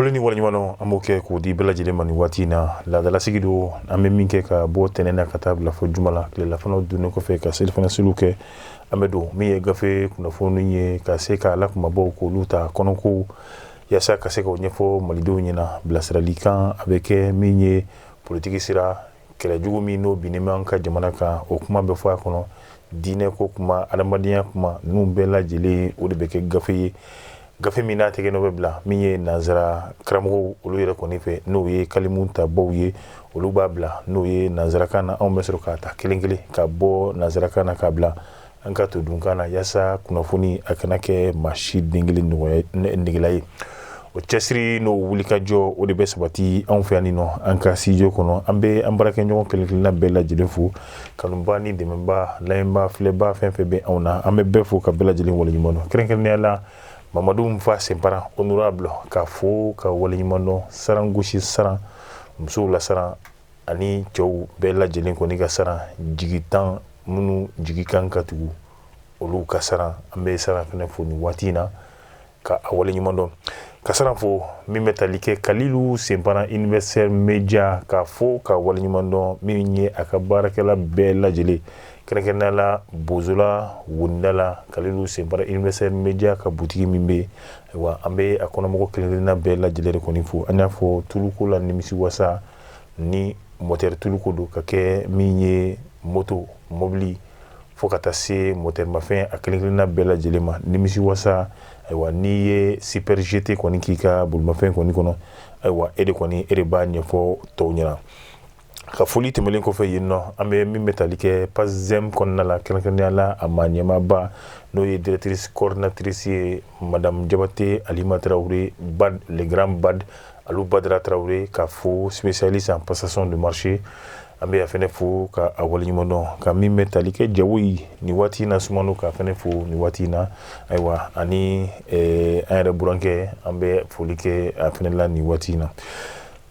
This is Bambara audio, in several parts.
Fɔli ni waleɲumandɔn an b'o kɛ k'o di bɛɛ lajɛlen ma nin waati in na laadalasigi don an bɛ min kɛ ka bɔ tɛnɛn na ka taa bila fɔ juma la tilelafanaw dunnen kɔfɛ ka selifana seliw kɛ an bɛ don min ye gafe kunnafoni ye ka se ka lakumabaw k'olu ta kɔnɔkow yaasa ka se k'o ɲɛfɔ malidenw ɲɛna bilasiralikan a bɛ kɛ min ye politiki sira kɛlɛjugu min n'o binnen bɛ an ka jamana kan o kuma bɛ fɔ a kɔnɔ diinɛ ko kuma adamadenya kuma ninnu bɛɛ lajɛlen o de bɛ kɛ gafe ye gafe min n'a tɛgɛ n'o bɛ bila min ye nanzara karamɔgɔw olu yɛrɛ kɔni fɛ n'o ye kalimu ta baw ye olu b'a bila n'o ye nanzarakan na anw bɛ sɔrɔ k'a ta kelen kelen ka bɔ nanzarakan na k'a bila an ka to dunkan na yaasa kunnafoni a kana kɛ maa si den kelen negela ye o cɛsiri n'o wulikajɔ o de bɛ sabati anw fɛ yan nɔ an ka studio kɔnɔ an bɛ an baarakɛɲɔgɔn kelen kelenna bɛɛ lajɛlen fo kanuba ni dɛmɛba lamɛnba filɛba fɛn fɛn bɛ anw na an bɛ bɛɛ fo ka bɛɛ lajɛlen waleɲuman dɔn kɛrɛnkɛrɛnnenya la Mamadou Mfa Sempara honorable ka fo ka waleɲumandɔn saran gosi saran musow la saran ani cɛw bɛɛ lajɛlen kɔni ka saran jigitan minnu jigi kan ka tugu olu ka saran an bɛ saran fɛnɛ fo nin waati in na ka a waleɲumandɔn ka saran fo min bɛ tali kɛ Kalilu Sempara Universel Media ka fo ka waleɲumandɔn min ye a ka baarakɛla bɛɛ lajɛlen kɛrɛnkɛrɛnnenya la Bozola Wonda la Kalilu Sempara Universel Media ka butigi min bɛ wa an bɛ a kɔnɔmɔgɔ kelen-kelenna bɛɛ lajɛlen de kɔni fo an y'a fɔ tuluko la nimisi wasa ni moteur tuluko don ka kɛ min ye moto mobili fo ka taa se moteur mafɛn a kelen-kelenna bɛɛ lajɛlen ma nimisi wasa ayiwa n'i ye super GT kɔni k'i ka bolimafɛn kɔni kɔnɔ ayiwa e de b'a ɲɛfɔ tɔw ɲɛna ka foli tɛmɛlen kɔfɛ yen nɔ an bɛ min bɛ tali kɛ PASZEM kɔnɔna la kɛrɛnkɛrɛnnenya la a maa ɲɛmaaba n'o ye directrice coordinatrice ye madame Jabate Alima Traoré BAD le grand BAD Alou Badara Traoré ka fo spécialiste en passation de marché an bɛ a fɛnɛ fo ka a waleɲumandɔn ka min bɛ tali kɛ jago yi nin waati in na sumano ka fɛnɛ fo nin waati in na ayiwa ani an yɛrɛ burankɛ an bɛ foli kɛ a fɛnɛ la nin waati in na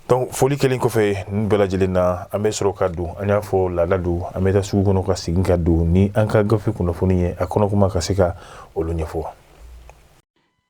donc foli kelen kɔfɛ nin bɛɛ lajɛlen na an bɛ sɔrɔ ka don an y'a fɔ laada don an bɛ taa sugu kɔnɔ ka segin ka don ni an ka gafe kunnafoni ye a kɔnɔ kuma ka se ka olu ɲɛfɔ.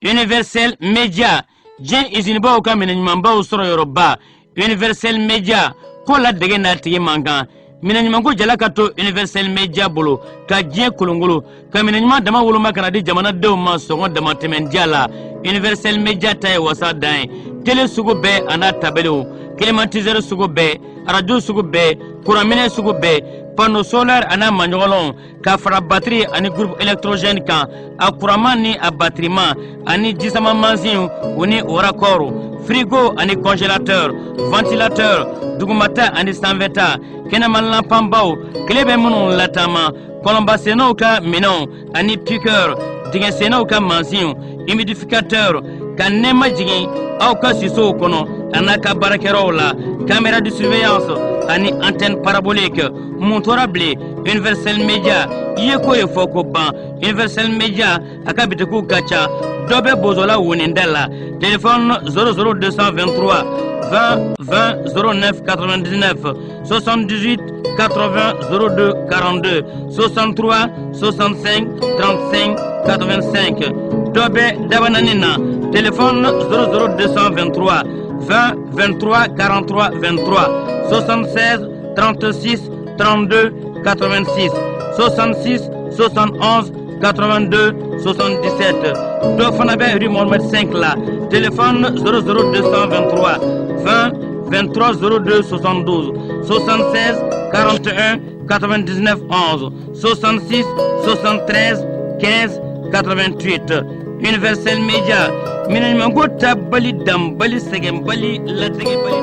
Universel Media diɲɛ izinibaw ka minɛɲumanbaw sɔrɔ yɔrɔba Universel Media ko la dege n'a tigi man kan minɛɲumanko jala ka to Universel Media bolo ka diɲɛ kolongolo ka minɛɲuman dama woloma kana di jamanadenw ma sɔngɔ dama tɛmɛndiya la Universel Media ta ye wasa dan ye télé sugu bɛɛ a n'a tabelew climatiseur sugu bɛɛ radio sugu bɛɛ kuranminɛ sugu bɛɛ panneau solaire a n'a maɲɔgɔnlɔnw ka fara batterie ani groupe électrogène kan a kuranman ni a batteriman ani jisama mansin u ni o raccord frigo ani congélateur ventilateur dugumata ani sanfɛta kɛnɛmalanpanbaw tile bɛ minnu latama kɔlɔnbasennaw ka minɛnw ani piqueur dingɛsennaw ka mansinw humidificateur ka nɛɛma jigin aw ka sisow kɔnɔ a n'a ka baarakɛyɔrɔw la caméra de surveillance ani antenne parabolique mun tora bilen Universel Media i ye ko ye fɔ ko ban Universel Media a ka bitikiw ka ca dɔ bɛ Bozola Woninda la téléphone 00223 20 20 09 99 78 80 02 42 63 65 35 85 dɔ bɛ Dabanani na téléphone 00223 20 23 43 23 76 36 32 86 66 71 82 77 dɔ fana bɛ rue Mohamed 5 la téléphone 00223 20 23 02 72 76 41 99 11 66 73 15 88 Universel Media minɛɲumanko ta bali dan bali sɛgɛn bali latɛgɛ bali.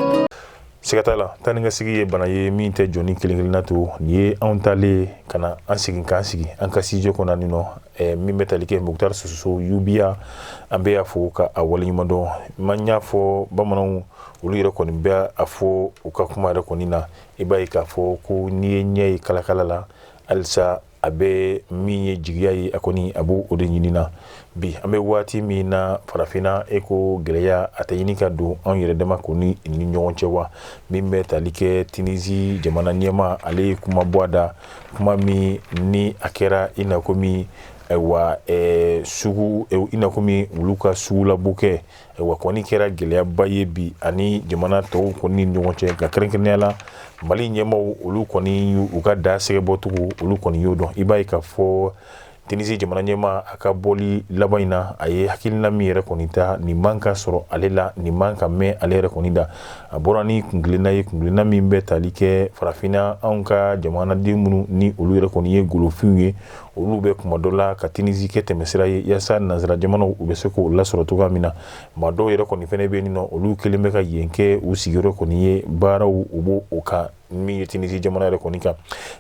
Siga t'a la taa ni ka sigi ye bana ye min tɛ jɔ ni kelen-kelenna to nin ye anw talen ka na an segin k'an sigi an ka studio kɔnɔ nin nɔ min bɛ tali kɛ Mukutari Soso Yubiya an bɛ y'a fɔ ka a waleɲumandɔn man y'a fɔ bamananw olu yɛrɛ kɔni bɛ a fɔ u ka kuma yɛrɛ kɔni na i b'a ye k'a fɔ ko n'i ye ɲɛ ye kalakala la halisa a bɛ min ye jigiya ye a kɔni a b'o de ɲini na bi an bɛ waati min na farafinna eko gɛlɛya a tɛ ɲini ka don anw yɛrɛ dama ko ni ɲɔgɔn cɛ wa min bɛ tali kɛ Tunisie jamana ɲɛma ale ye kuma bɔ a da kuma min ni a kɛra i na komi wa sugu ina komi olu ka sugu labɔ kɛ wa kɔni kɛra gɛlɛyaba ye bi ani jamana tɔw kɔni ni ɲɔgɔn cɛ ka kɛrɛnkɛrɛnnenya la Mali ɲɛmaw olu kɔni u ka da sɛgɛbɔcogo olu kɔni y'o dɔn i b'a ye k'a fɔ Tunisie jamana ɲɛma a ka bɔli laban in na a ye hakilina min yɛrɛ kɔni ta nin man ka sɔrɔ ale la nin man ka mɛn ale yɛrɛ kɔni da a bɔra ni kungilenna ye kungilenna min bɛ tali kɛ farafinna anw ka jamanaden minnu ni olu yɛrɛ kɔni ye golofinw ye olu bɛ kuma dɔ la ka Tunisie kɛ tɛmɛsira ye yaasa nanzara jamanaw u bɛ se k'o lasɔrɔ cogoya min na maa dɔw yɛrɛ kɔni fɛnɛ bɛ yen nɔ olu kelen bɛ ka yen kɛ u sigiyɔrɔ kɔni ye baaraw u b'o o kan min ye Tunisie jamana yɛrɛ kɔni kan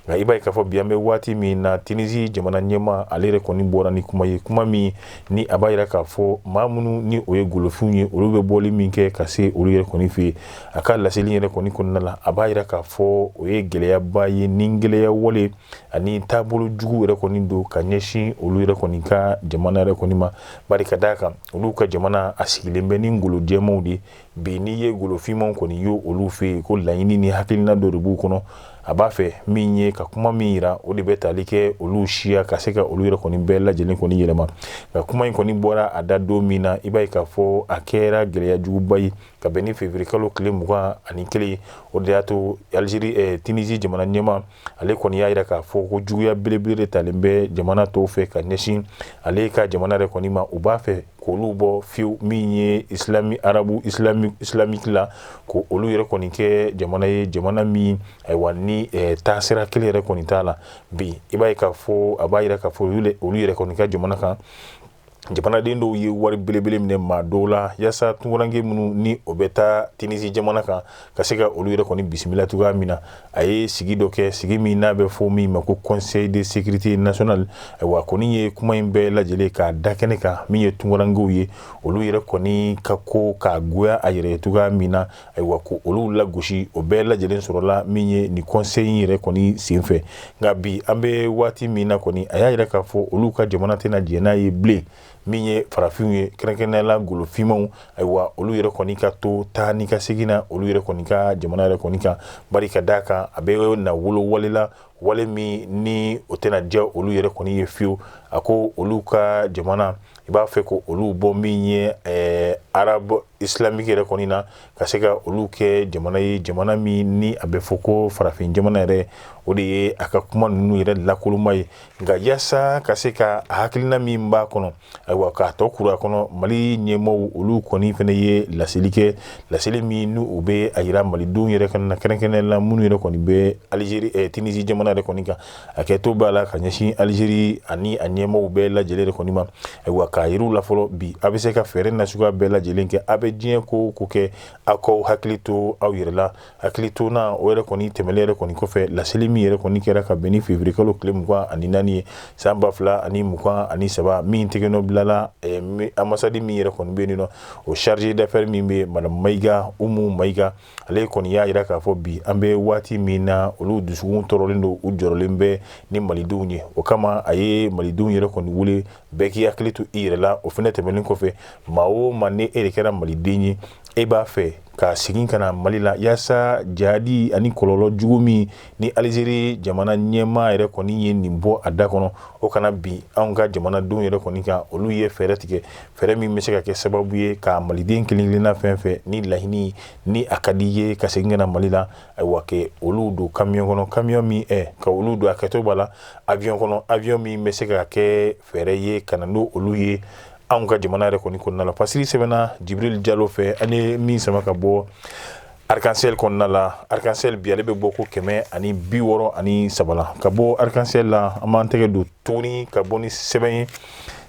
nka i b'a ye k'a fɔ bi an bɛ waati min na Tunisie jamana ɲɛma ale yɛrɛ kɔni bɔra ni kuma ye kuma min ni a b'a yira k'a fɔ maa minnu ni o ye golofinw ye olu bɛ bɔli min kɛ ka se olu yɛrɛ kɔni fɛ yen a ka laseli yɛrɛ kɔni kɔnɔna la a b'a yira k'a fɔ o ye gɛlɛyaba ye ni gɛlɛya wale ani taabolo jugu yɛrɛ kɔni don ka ɲɛsin olu yɛrɛ kɔni ka jamana yɛrɛ kɔni ma bari ka d'a kan olu ka jamana a sigilen bɛ ni ngolo jɛmanw de bi n'i ye golofinmanw kɔni ye olu fɛ yen ko laɲini ni hakilina dɔ de b'u kɔnɔ a b'a fɛ min ye ka kuma min yira o de bɛ tali kɛ olu siya ka se ka olu yɛrɛ kɔni bɛɛ lajɛlen kɔni yɛlɛma nka kuma in kɔni bɔra a da don min na i b'a ye k'a fɔ a kɛra gɛlɛya juguba ye ka bɛn ni février kalo tile 21 o de y'a to Algérie Tunisie jamana ɲɛma ale kɔni y'a yira k'a fɔ ko juguya belebele de talen bɛ jamana tɔw fɛ ka ɲɛsin ale ka jamana yɛrɛ kɔni ma u b'a fɛ k'olu bɔ fiyewu min ye arabu islamique la ko olu yɛrɛ kɔni kɛ jamana ye jamana min ayiwa ni taasira kelen yɛrɛ kɔni t'a la bi i b'a ye k'a fɔ a b'a yira k'a fɔ olu yɛrɛ kɔni ka jamana kan jamanaden dɔw ye wari belebele minɛ maa dɔw la yaasa tunkaranke minnu ni o bɛ taa Tunisie jamana kan ka se ka olu yɛrɛ kɔni bisimila cogoya min na a ye sigi dɔ kɛ sigi min n'a bɛ fɔ min ma ko conseil de sécurité nationale ayiwa kɔni ye kuma in bɛɛ lajɛlen k'a da kɛnɛ kan min ye tunkarankew ye olu yɛrɛ kɔni ka ko k'a goya a yɛrɛ ye cogoya min na ayiwa ko olu lagosi o bɛɛ lajɛlen sɔrɔla min ye nin conseil in yɛrɛ kɔni senfɛ nka bi an bɛ waati min na kɔni a y'a yira k'a fɔ olu ka jamana tɛna jɛ n'a ye bilen min ye farafinw ye kɛrɛnkɛrɛnnenya la golofinmanw ayiwa olu yɛrɛ kɔni ka to taa ni ka segin na olu yɛrɛ kɔni ka jamana yɛrɛ kɔni kan bari ka d'a kan a bɛ na wolo wale la wale min ni o tɛna diya olu yɛrɛ kɔni ye fiyewu a ko olu ka jamana i b'a fɛ ko olu bɔ min ye arabe islamique yɛrɛ kɔni na ka se ka olu kɛ jamana ye jamana min ni a bɛ fɔ ko farafin jamana yɛrɛ o de ye a ka kuma ninnu yɛrɛ lakoloma ye nka yaasa ka se ka hakilina min b'a kɔnɔ ayiwa k'a tɔ kuru a kɔnɔ Mali ɲɛmaw olu kɔni fana ye laseli kɛ laseli min ni u bɛ a yira malidenw yɛrɛ kan na kɛrɛnkɛrɛnnenya la minnu yɛrɛ kɔni bɛ Algérie Tunisie jamana yɛrɛ kɔni kan a kɛtɔ b'a la ka ɲɛsin Algérie ani a ɲɛmaw bɛɛ lajɛlen kɔni ma ayiwa k'a yir'u la fɔlɔ bi a bɛ se ka fɛɛrɛ nasuguya bɛɛ lajɛlen kɛ a bɛ diɲɛ ko ko kɛ aw k'aw hakili to aw yɛrɛ la hakili to na o yɛrɛ kɔni tɛmɛlen yɛrɛ kɔni kɔfɛ laseli min yɛrɛ kɔni kɛra ka bɛn ni février kalo tile 24 ye san 2023 min tɛgɛnɔ bilala ambassade min yɛrɛ kɔni bɛ yen nɔ o chargé d'affaires min bɛ madame Maïga Umu Maïga ale kɔni y'a yira k'a fɔ bi an bɛ waati min na olu dusukun tɔɔrɔlen don u jɔrɔlen bɛ ni malidenw ye o kama a ye malidenw yɛrɛ kɔni wele bɛɛ k'i hakili to i yɛrɛ la o fana tɛmɛnen kɔfɛ maa o maa ni e de kɛra maliden ye e b'a fɛ ka segin ka na Mali la yaasa jadi ani kɔlɔlɔ jugu min ni Algérie jamana ɲɛmaa yɛrɛ kɔni ye nin bɔ a da kɔnɔ o kana bi anw ka jamanadenw yɛrɛ kɔni kan olu ye fɛɛrɛ tigɛ fɛɛrɛ min bɛ se ka kɛ sababu ye ka maliden kelen-kelenna fɛn fɛn ni laɲini ni a ka di ye ka segin ka na Mali la ayiwa kɛ olu don camion kɔnɔ camion min ka olu don a kɛtɔ b'a la avion kɔnɔ avion min bɛ se ka kɛ fɛɛrɛ ye ka na n'o olu ye anw ka jamana yɛrɛ kɔni kɔnɔna la pasiri sɛbɛnna Jibril Jalo fɛ ani min sama ka bɔ Arc-en-Ciel kɔnɔna la Arc-en-Ciel bi ale bɛ bɔ ko 163 la ka bɔ Arc-en-Ciel la an b'an tɛgɛ don tuguni ka bɔ ni sɛbɛn ye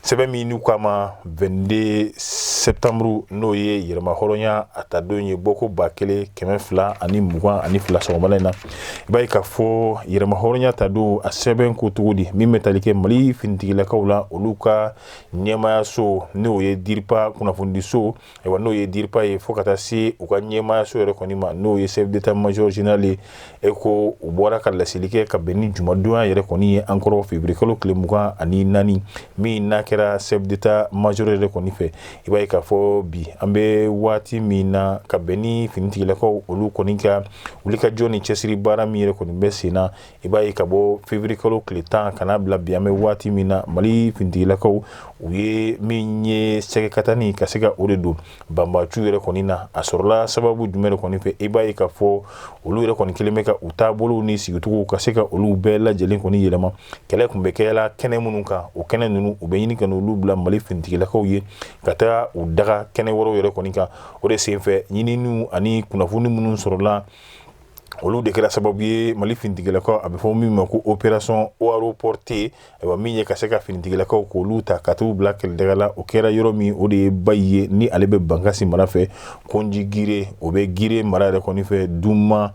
sɛbɛn min n'u k'a ma 22 septembre n'o ye yɛrɛma hɔrɔnya a ta don ye bɔko 1222 sɔgɔmada in na i b'a ye k'a fɔ yɛrɛma hɔrɔnya ta don a sɛbɛn ko cogo di min bɛ tali kɛ Mali finitigilakaw la olu ka ɲɛmayaso n'o ye DIRPA kunnafonidiso ayiwa n'o ye DIRPA ye fo ka taa se u ka ɲɛmayaso yɛrɛ kɔni ma n'o ye chef d'état major général ye e ko u bɔra ka laseli kɛ ka bɛn ni jumadonya yɛrɛ kɔni ye an kɔrɔ février kalo tile 24 min n'a kɛra chef d'état major yɛrɛ kɔni fɛ i b'a ye k'a k'a fɔ bi an bɛ waati min na ka bɛn ni finitigilakaw olu kɔni ka wulikajɔ ni cɛsiri baara min yɛrɛ kɔni bɛ sen na i b'a ye ka bɔ février kalo tile 10 ka n'a bila bi an bɛ waati min na Mali finitigilakaw u ye min ye sɛgɛkatani ka se ka o de don banbaaciw yɛrɛ kɔni na a sɔrɔla sababu jumɛn de kɔni fɛ i b'a ye ka fɔ olu yɛrɛ kɔni kelen bɛ ka u taabolow ni sigicogow ka se ka olu bɛɛ lajɛlen kɔni yɛlɛma kɛlɛ kun bɛ kɛla kɛnɛ minnu kan o kɛnɛ ninnu u bɛ ɲini ka n'olu bila Mali finitigilakaw ye ka taa u daga kɛnɛ wɛrɛw yɛrɛ kɔni kan o de senfɛ ɲininiw ani kunnafoni minnu sɔrɔla olu de kɛra sababu ye Mali finitigilakaw a bɛ fɔ min ma ko opération aéroportée ayiwa min ye ka se ka finitigilakaw k'olu ta ka t'u bila kɛlɛdaga la o kɛra yɔrɔ min o de ye Bayi ye ni ale bɛ Bankasi mara fɛ Konji Gire o bɛ Gire mara yɛrɛ kɔni fɛ Duma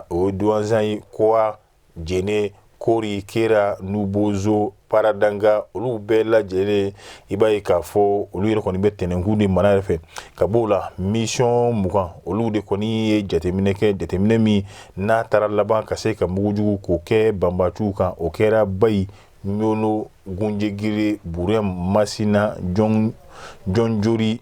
o ye Douanzan ye Koa Jene Kori Kera Nubozo Paradanga olu bɛɛ lajɛlen i b'a ye k'a fɔ olu yɛrɛ kɔni bɛ tɛnɛnku de mara yɛrɛ fɛ ka b'o la mission 20 olu de kɔni ye jateminɛ kɛ jateminɛ min n'a taara laban ka se ka mugujugu k'o kɛ banbaaciw kan o kɛra Bayi Ɲono Gunjegire Burɛn Masina Jɔnjori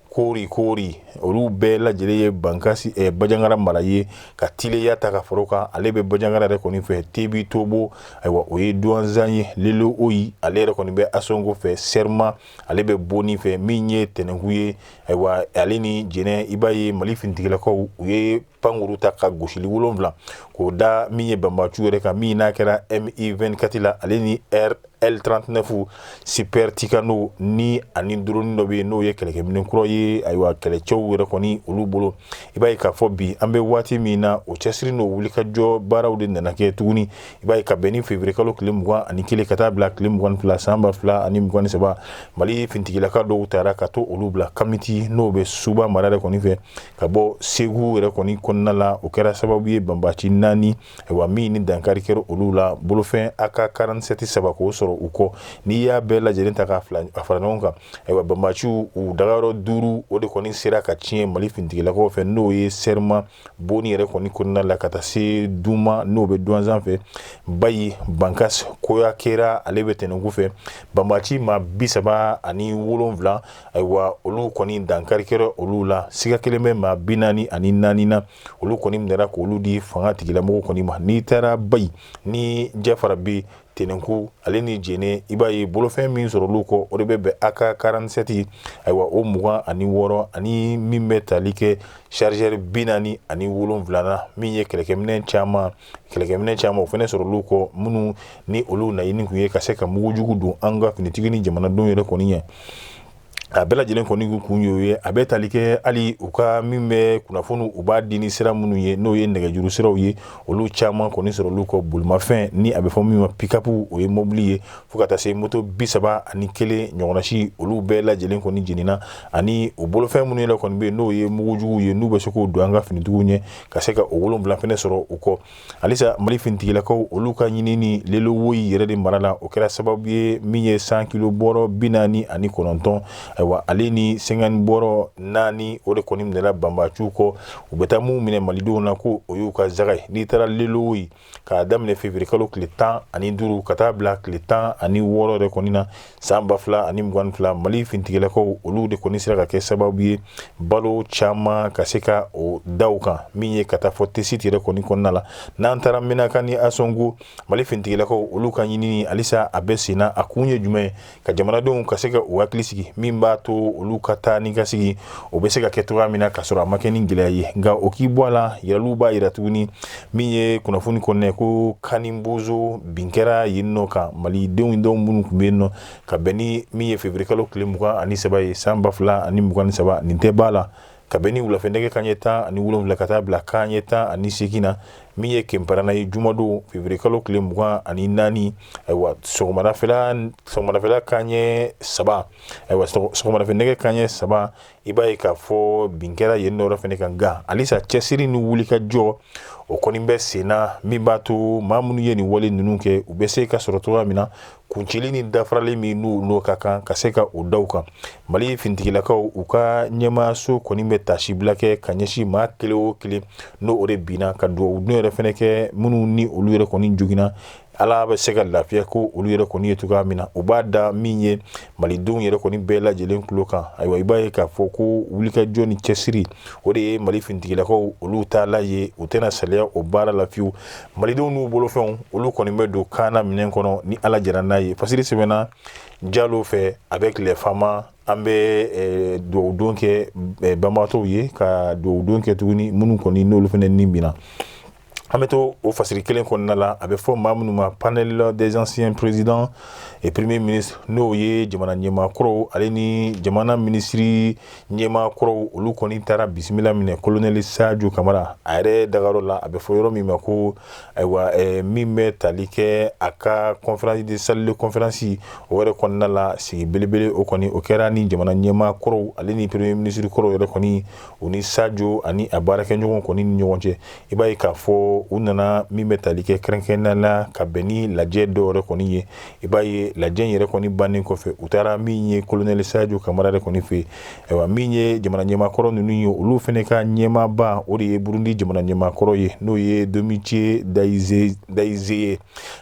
Kori olu bɛɛ lajɛlen ye Bankasi Bajangara mara ye ka tileya ta ka faro kan ale bɛ Bajangara yɛrɛ kɔni fɛ Tebi Tobo ayiwa o ye Douanzan ye Lelo Oyi ale yɛrɛ kɔni bɛ Asongo fɛ Serma ale bɛ Boni fɛ min ye tɛnɛnku ye ayiwa ale ni Jɛnɛ i b'a ye Mali finitigilakaw u ye pankuru ta ka gosili 7 k'o da min ye banbaaciw yɛrɛ kan min n'a kɛra MI24 la ale ni L39 Super Ticano ni ani drone dɔ bɛ yen n'o ye kɛlɛkɛminɛ kura ye ayiwa kɛlɛcɛw yɛrɛ kɔni olu bolo i b'a ye k'a fɔ bi an bɛ waati min na o cɛsiri n'o wulikajɔ baaraw de nana kɛ tuguni i b'a ye ka bɛn ni février kalo tile 21 ka taa bila tile 22 san 2023 Mali finitigilaka dɔw taara ka to olu bila Kamiti n'o bɛ Suba mara yɛrɛ kɔni fɛ ka bɔ Segu yɛrɛ kɔni kɔnɔna la o kɛra sababu ye banbaaci 4 ayiwa min ni dankari kɛra olu la bolofɛn AK47 saba k'o sɔrɔ u kɔ n'i y'a bɛɛ lajɛlen ta k'a fara ɲɔgɔn kan ayiwa banbaaciw u dagayɔrɔ 5 o de kɔni sera ka tiɲɛ Mali finitigilakaw fɛ n'o ye Serma Boni yɛrɛ kɔni kɔnɔna la ka taa se Duma n'o bɛ Douanzan fɛ Bayi Bankas Koya Kera ale bɛ tɛnɛnku fɛ banbaaci maa 37 ayiwa olu kɔni dankari kɛra olu la siga kelen bɛ maa 44 na olu kɔni minɛra k'olu di fanga tigilamɔgɔw kɔni ma n'i taara Bayi ni Jafara bɛ tɛnɛnku ale ni Jɛnɛ i b'a ye bolofɛn min sɔrɔ olu kɔ o de bɛ bɛn AK47 ayiwa o 26 ani min bɛ tali kɛ chargeur 47 na min ye kɛlɛkɛminɛ caman o fana sɔrɔ olu kɔ minnu ni olu naɲini kun ye ka se ka mugujugu don an ka finitigi ni jamanadenw yɛrɛ kɔni ɲɛ a bɛɛ lajɛlen kɔni kun y'o ye a bɛ tali kɛ hali u ka min bɛ kunnafoni u b'a di ni sira minnu ye n'o ye nɛgɛjuru siraw ye olu caman kɔni sɔrɔ olu kɔ bolimafɛn ni a bɛ fɔ min ma pick-up o ye mobili ye fo ka taa se moto 31 ɲɔgɔnna si olu bɛɛ lajɛlen kɔni jenina ani o bolofɛn minnu yɛrɛ kɔni bɛ yen n'o ye mugujugu ye n'u bɛ se k'o don an ka finitigiw ɲɛ ka se ka o 7 fɛnɛ sɔrɔ u kɔ halisa Mali finitigilakaw olu ka ɲinini Lelo Woyi yɛrɛ de mara la o kɛra sababu ye min ye 100 kilo bɔrɔ 49 ayiwa ale ni 50 bɔrɔ 4 o de kɔni minɛla banbaaciw kɔ u bɛ taa mun minɛ malidenw na ko o y'u ka zaga ye n'i taara Lelo Woyi k'a daminɛ février kalo tile 15 ka taa bila tile 16 yɛrɛ kɔni na san 2022 Mali finitigilakaw olu de kɔni sera ka kɛ sababu ye balo caman ka se ka o da u kan min ye ka taa fɔ tesite yɛrɛ kɔni kɔnɔna la n'an taara Menaka ni Asongo Mali finitigilakaw olu ka ɲinini halisa a bɛ senna a kun ye jumɛn ye ka jamanadenw ka se ka u hakili sigi min b'a to olu ka taa ni ka sigi o bɛ se ka kɛ cogoya min na ka sɔrɔ a ma kɛ ni gɛlɛya ye nka o k'i bɔ a la yiraliw b'a yira tuguni min ye kunnafoni kɔnɔ ko Kanimbozo bin kɛra yen nɔ kan malidenw minnu tun bɛ yen nɔ ka bɛn ni min ye février kalo tile 23 ye san 2023 nin tɛ b'a la ka bɛn ni wulafɛ nɛgɛ kanɲɛ 17 ka taa bila kanɲɛ 18 na min ye kɛnparana ye jumadon février kalo tile 24 ayiwa sɔgɔmadafɛla kanɲɛ 3 ayiwa sɔgɔmadafɛ nɛgɛ kanɲɛ 3 i b'a ye k'a fɔ bin kɛra yen nɔ fɛnɛ kan nka halisa cɛsiri ni wulikajɔ o kɔni bɛ senna min b'a to maa minnu ye nin wale ninnu kɛ u bɛ se ka sɔrɔ cogoya min na kuncili ni dafarali min n'o ka kan ka se ka o da u kan Mali finitigilakaw u ka ɲɛmaayaso kɔni bɛ tasibila kɛ ka ɲɛsin maa kelen o kelen n'o de binna ka dugawu dun yɛrɛ fɛnɛ kɛ minnu ni olu yɛrɛ kɔni joginna ala bɛ se ka lafiya ko olu yɛrɛ kɔni ye cogoya min na u b'a da min ye malidenw yɛrɛ kɔni bɛɛ lajɛlen tulo kan ayiwa i b'a ye k'a fɔ ko wulikajɔ ni cɛsiri o de ye mali fintigilakaw olu t'a ye u tɛna saliya o baara la fiyewu malidenw n'u bolofɛnw olu kɔni bɛ don kaana minɛn kɔnɔ ni ala jɛra n'a ye fasiri sɛbɛnna jalo fɛ avec les femmes an bɛ dugawu don kɛ banbaatɔw ye ka dugawu don kɛ tuguni minnu kɔni n'olu fɛnɛ nin bina an bɛ to o fasiri kelen kɔnɔna la a bɛ fɔ maa minnu ma panel des anciens présidents et premier ministre n'o ye jamana ɲɛmaa kɔrɔw ale ni jamana minisiri ɲɛmaa kɔrɔw olu kɔni taara bisimila minɛ colonel Sadio Kamara a yɛrɛ dagarɔ la a bɛ fɔ yɔrɔ min ma ko ayiwa min bɛ tali kɛ a ka conférence de salle de conférence o yɛrɛ kɔnɔna la sigi belebele o kɔni o kɛra ni jamana ɲɛmaa kɔrɔw ale ni premier ministre kɔrɔw yɛrɛ kɔni o ni Sadio ani a baarakɛɲɔgɔn kɔni ni ɲɔgɔn cɛ i b'a ye k'a fɔ u nana min bɛ tali kɛ kɛrɛnkɛrɛnnenya la ka bɛn ni lajɛ dɔw yɛrɛ kɔni ye i b'a ye lajɛ in yɛrɛ kɔni bannen kɔfɛ u taara min ye colonel Sadio Kamara yɛrɛ kɔni fɛ ayiwa min ye jamana ɲɛmaakɔrɔ ninnu ye olu fɛnɛ ka ɲɛmaaba o de ye Burundi jamana ɲɛmaakɔrɔ ye n'o ye Domithier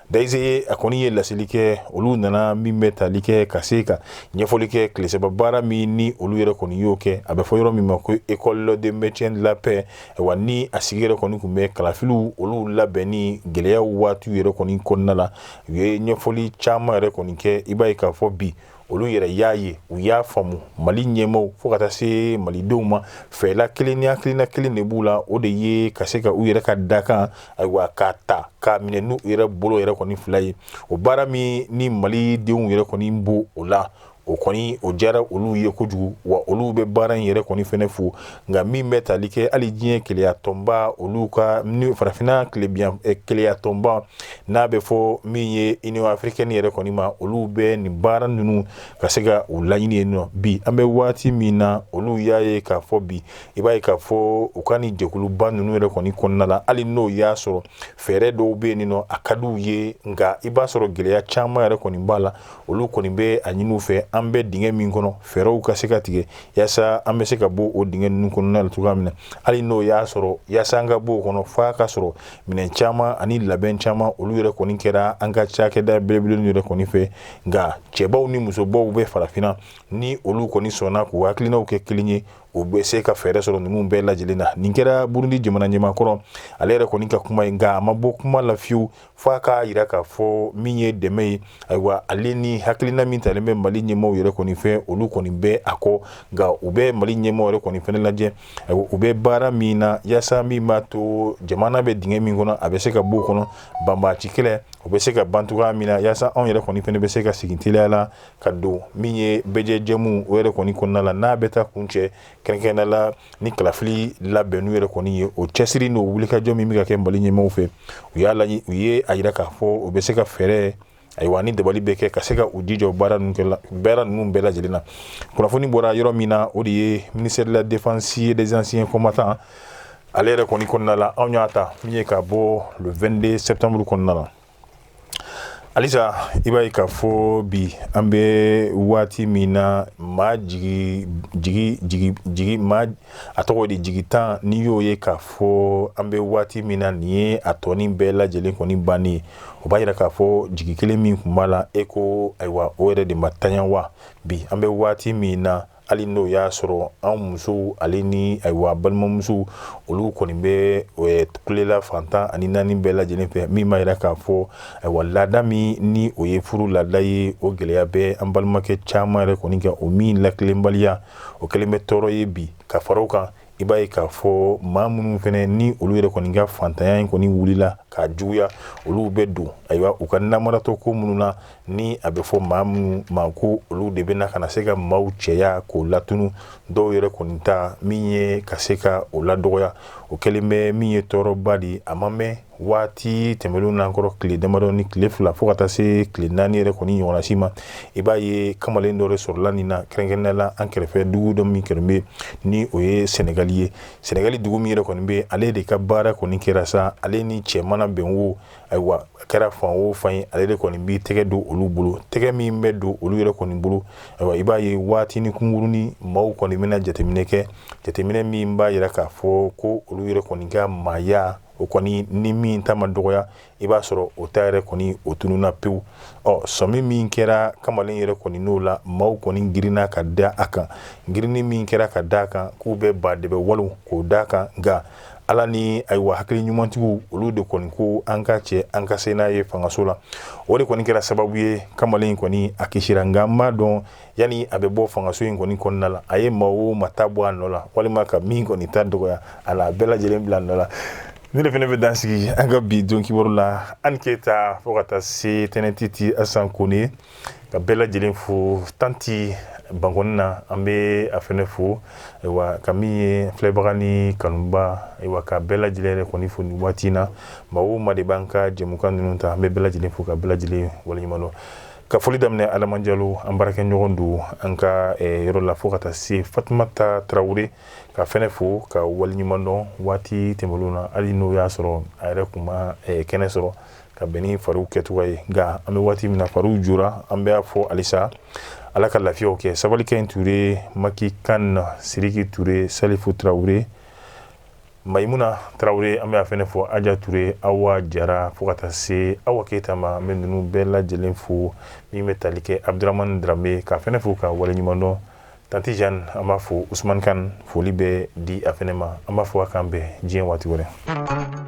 Daizeye a kɔni ye laseli kɛ olu nana min bɛ tali kɛ ka se ka ɲɛfɔli kɛ tile saba baara min ni olu yɛrɛ kɔni y'o kɛ a bɛ fɔ yɔrɔ min ma ko école de maintien de la paix ayiwa ni a sigi yɛrɛ kɔni tun bɛ kalafiliw olu labɛn ni gɛlɛyaw waatiw yɛrɛ kɔni kɔnɔna la u ye ɲɛfɔli caman yɛrɛ kɔni kɛ i b'a ye k'a fɔ bi olu yɛrɛ y'a ye u y'a faamu mali ɲɛmaw fo ka taa se malidenw ma fɛla kelen ni hakilina kelen de b'u la o de ye ka se ka u yɛrɛ ka dakan ayiwa k'a ta k'a minɛ n'u yɛrɛ bolo yɛrɛ kɔni fila ye o baara min ni malidenw yɛrɛ kɔni bo o la o kɔni o jara olu ye kojugu wa olu bɛ baara in yɛrɛ kɔni fɛnɛ fo nka min bɛ tali kɛ hali diɲɛ keleya tɔnba olu ka ni farafina keleya tɔnba n'a bɛ fɔ min ye union africaine yɛrɛ kɔni ma olu bɛ nin baara ninnu ka se ka u laɲini yen nɔ bi an bɛ waati min na olu y'a ye k'a fɔ bi i b'a ye k'a fɔ u ka ni jɛkuluba ninnu yɛrɛ kɔni kɔnɔna la hali n'o y'a sɔrɔ fɛɛrɛ dɔw bɛ yen nɔ a ka d'u ye nka i b'a sɔrɔ gɛlɛya caman yɛrɛ kɔni b'a la olu kɔni bɛ a ɲini u fɛ an bɛ dingɛ min kɔnɔ fɛɛrɛw ka se ka tigɛ yaasa an bɛ se ka bɔ o dingɛ ninnu kɔnɔna la cogoya min na hali n'o y'a sɔrɔ yaasa an ka bɔ o kɔnɔ f'a ka sɔrɔ minɛn caman ani labɛn caman olu yɛrɛ kɔni kɛra an ka cakɛda belebele yɛrɛ kɔni fɛ nka cɛbaw ni musobaw bɛ farafinna ni olu kɔni sɔnna k'u hakilinaw kɛ kelen ye u bɛ se ka fɛɛrɛ sɔrɔ ninnu bɛɛ lajɛlen na nin kɛra Burundi jamana ɲɛmaakɔrɔ ale yɛrɛ kɔni ka kuma ye nka a ma bɔ kuma la fiyewu f'a k'a jira k'a fɔ min ye dɛmɛ ye ayiwa ale ni hakilina min talen bɛ mali ɲɛmaaw yɛrɛ kɔni fɛ olu kɔni bɛ a kɔ nka u bɛ mali ɲɛmaaw yɛrɛ kɔni fɛnɛ lajɛ ayiwa u bɛ baara min na yaasa min b'a to jamana bɛ dingɛ min kɔnɔ a bɛ se ka bɔ o kɔnɔ banbaaci kɛlɛ u bɛ se ka ban cogoya min na yaasa anw yɛrɛ kɔni fɛnɛ bɛ se ka sigi teliya la ka don min ye bɛjɛ jɛmu o yɛrɛ kɔni kɔnɔna la n'a bɛ taa kun cɛ kɛrɛnkɛrɛnnenya la ni kalafili labɛnnu yɛrɛ kɔni ye o cɛsiri n'o wulikajɔ min bɛ ka kɛ mali ɲɛmaaw fɛ u ye a yira k'a fɔ u bɛ se ka fɛɛrɛ ayiwa ni dabali bɛ kɛ ka se ka u jijɔ baara ninnu bɛɛ lajɛlen na kunnafoni bɔra yɔrɔ min na o de ye ministère de la défense et des anciens combattants ale yɛrɛ kɔni kɔnɔna la anw y'a ta min ye ka bɔ le 22 septembre kɔnɔna la halisa i b'a ye k'a fɔ bi an bɛ waati min na maa jigi maa a tɔgɔ de jigi tan n'i y'o ye k'a fɔ an bɛ waati min na nin ye a tɔnin bɛɛ lajɛlen kɔni bannen ye o b'a jira k'a fɔ jigi kelen min tun b'a la e ko ayiwa o yɛrɛ de ma taɲa wa bi an bɛ waati min na hali n'o y'a sɔrɔ an musow ale ni ayiwa balimamusow olu kɔni bɛ kulela fantan ani naani bɛɛ lajɛlen fɛ min b'a jira k'a fɔ ayiwa laada min ni o ye furu laada ye o gɛlɛya bɛ an balimakɛ caman yɛrɛ kɔni kan o min lakilenbaliya o kɛlen bɛ tɔɔrɔ ye bi ka fara o kan i b'a ye k'a fɔ maa minnu fɛnɛ ni olu yɛrɛ kɔni ka fantanya in kɔni wulila k'a juguya olu bɛ don ayiwa u ka namaratɔ ko minnu na ni a bɛ fɔ maa minnu ma ko olu de bɛna ka na se ka maaw cɛya k'o latunu dɔw yɛrɛ kɔni ta min ye ka se ka o ladɔgɔya o kɛlen bɛ min ye tɔɔrɔba de a ma mɛn waati tɛmɛlenw n'an kɔrɔ tile damadɔ ni tile fila fo ka taa se tile naani yɛrɛ kɔni ɲɔgɔnna si ma i b'a ye kamalen dɔ de sɔrɔla nin na kɛrɛnkɛrɛnnenya la an kɛrɛfɛ dugu dɔ min kɛrɛn bɛ ni o ye Senegali ye Senegali dugu min yɛrɛ kɔni bɛ ale de ka baara kɔni kɛra sa ale ni cɛ mana bɛn wo ayiwa a kɛra fan o fan ye ale de kɔni bɛ tɛgɛ don olu bolo tɛgɛ min bɛ don olu yɛrɛ kɔni bolo ayiwa i b'a ye waati ni kunkurunin maaw kɔni bɛna jateminɛ kɛ jateminɛ min b'a jira k'a fɔ ko olu yɛrɛ kɔni ka maaya o kɔni ni min ta ma dɔgɔya i b'a sɔrɔ o ta yɛrɛ kɔni o tununa pewu sɔmi min kɛra kamalen yɛrɛ kɔni n'o la maaw kɔni girinna ka da a kan girinni min kɛra ka da a kan k'u bɛ badɛbɛ waliw k'o da kan nka ala ni ayiwa hakili ɲumantigiw olu de kɔni ko an ka cɛ an ka se n'a ye fangaso la o de kɔni kɛra sababu ye kamalen kɔni a kisira nka n b'a dɔn yani a bɛ bɔ fangaso in kɔni kɔnɔna la a ye maa o maa ta bɔ a nɔ la walima ka min kɔni ta dɔgɔya a la a bɛɛ lajɛlen bila a nɔ la ne de fana bɛ dan sigi an ka bi don kibaru la Ani Keyita fo ka taa se Tɛnɛntiti Asan Kone ka bɛɛ lajɛlen fo tanti Bankɔni na an bɛ a fana fo ayiwa ka min ye filɛbaga ni kanuba ayiwa ka bɛɛ lajɛlen yɛrɛ kɔni fo nin waati in na maa o maa de b'an ka jɛmukan ninnu ta an bɛ bɛɛ lajɛlen fo ka bɛɛ lajɛlen waleɲuman dɔn ka foli daminɛ Adama Jalo an baarakɛɲɔgɔn don an ka yɔrɔ la fo ka taa se Fatumata Tarawele ka fɛnɛ fo ka waleɲuman dɔn waati tɛmɛnlenw na hali n'o y'a sɔrɔ a yɛrɛ kun ma kɛnɛ sɔrɔ ka bɛn ni fariw kɛcogo ye nka an bɛ waati min na fariw jora an bɛ fɔ halisa ala ka lafiyaw kɛ Sabalikɛn Ture Maki Kan Siriki Ture Salifu Tarawele Maimuna Tarawele an bɛ a fɛnɛ fɔ Aja Ture Awa Jara fo ka taa se Awa Keyita ma an bɛ ninnu bɛɛ lajɛlen fo min bɛ tali kɛ Abdramane Dramé ka fɛnɛ fo ka waleɲuman dɔn Tanti Jeanne an b'a fo Usman Kan foli bɛ di a fɛnɛ ma an b'a fɔ a k'an bɛn diɲɛ waati wɛrɛ